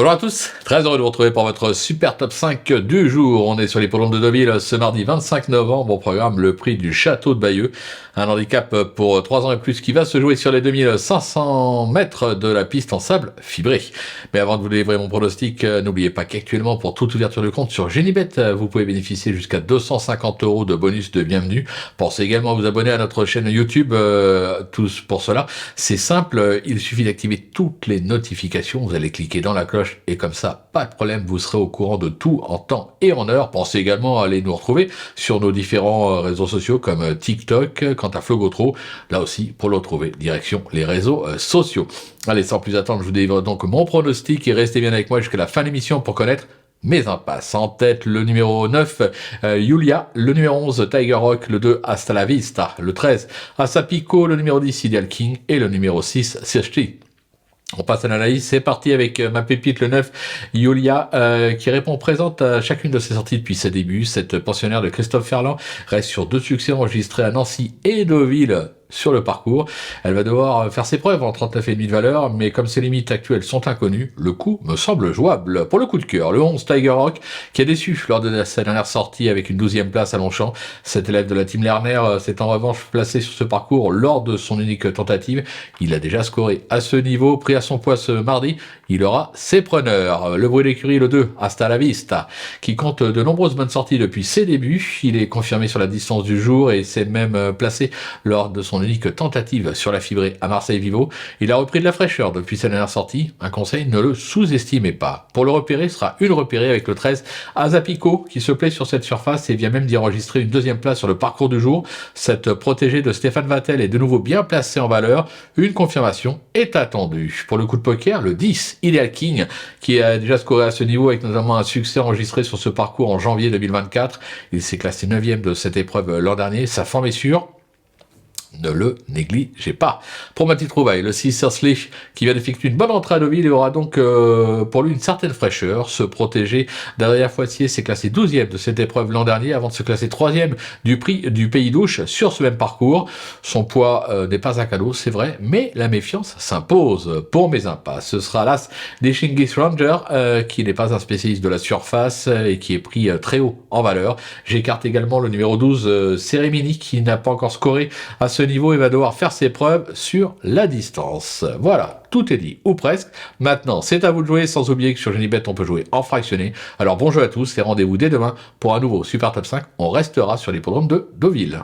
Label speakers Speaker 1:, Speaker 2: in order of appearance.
Speaker 1: Bonjour à tous, très heureux de vous retrouver pour votre super top 5 du jour. On est sur l'hippodrome de Deauville ce mardi 25 novembre. Au programme, le prix du Château de Bayeux. Un handicap pour 3 ans et plus qui va se jouer sur les 2500 mètres de la piste en sable fibré. Mais avant de vous livrer mon pronostic, n'oubliez pas qu'actuellement, pour toute ouverture de compte sur Genibet, vous pouvez bénéficier jusqu'à 250 € de bonus de bienvenue. Pensez également à vous abonner à notre chaîne YouTube, tous pour cela. C'est simple, il suffit d'activer toutes les notifications. Vous allez cliquer dans la cloche et comme ça, pas de problème, vous serez au courant de tout en temps et en heure. Pensez également à aller nous retrouver sur nos différents réseaux sociaux comme TikTok. Quant à Flo Gautreau, là aussi, pour le retrouver, direction les réseaux sociaux. Allez, sans plus attendre, je vous délivre donc mon pronostic et restez bien avec moi jusqu'à la fin de l'émission pour connaître mes impasses. En tête, le numéro 9, Yulia, le numéro 11, Tiger Rock, le 2, Hasta la Vista, le 13, Asapico, le numéro 10, Ideal King et le numéro 6, Sirchti. On passe à l'analyse, c'est parti avec ma pépite le 9, Yulia, qui répond présente à chacune de ses sorties depuis ses débuts. Cette pensionnaire de Christophe Ferland reste sur 2 succès enregistrés à Nancy et Deauville sur le parcours. Elle va devoir faire ses preuves en 39,5 de valeur, mais comme ses limites actuelles sont inconnues, le coup me semble jouable. Pour le coup de cœur, le 11 Tiger Rock, qui a déçu lors de sa dernière sortie avec une 12e place à Longchamp. Cet élève de la team Lerner s'est en revanche placé sur ce parcours lors de son unique tentative. Il a déjà scoré à ce niveau, pris à son poids ce mardi. Il aura ses preneurs. Le bruit d'écurie, le 2, Hasta la Vista, qui compte de nombreuses bonnes sorties depuis ses débuts. Il est confirmé sur la distance du jour et s'est même placé lors de son unique tentative sur la fibrée à Marseille-Vivo. Il a repris de la fraîcheur depuis sa dernière sortie. Un conseil, ne le sous-estimez pas. Pour le repérer, sera une repérée avec le 13 Azapico, qui se plaît sur cette surface et vient même d'y enregistrer une 2e place sur le parcours du jour. Cette protégée de Stéphane Vattel est de nouveau bien placée en valeur. Une confirmation est attendue. Pour le coup de poker, le 10 Ideal King, qui a déjà scoré à ce niveau avec notamment un succès enregistré sur ce parcours en janvier 2024. Il s'est classé 9e de cette épreuve l'an dernier. Sa forme est sûre. Ne le négligez pas. Pour ma petite trouvaille, le 6 Serslich, qui vient d'effectuer une bonne entrée à Deauville, il aura donc pour lui une certaine fraîcheur. Se protéger d'Adrien Foissier s'est classé 12e de cette épreuve l'an dernier avant de se classer 3e du prix du Pays d'Ouche sur ce même parcours. Son poids n'est pas un cadeau, c'est vrai, mais la méfiance s'impose. Pour mes impasses, ce sera l'as des Shingis Ranger, qui n'est pas un spécialiste de la surface et qui est pris très haut en valeur. J'écarte également le numéro 12 Cérémini, qui n'a pas encore scoré à ce niveau et va devoir faire ses preuves sur la distance. Voilà, tout est dit, ou presque. Maintenant, c'est à vous de jouer, sans oublier que sur Genibet, on peut jouer en fractionné. Alors bon jeu à tous et rendez-vous dès demain pour un nouveau Super Top 5. On restera sur l'hippodrome de Deauville.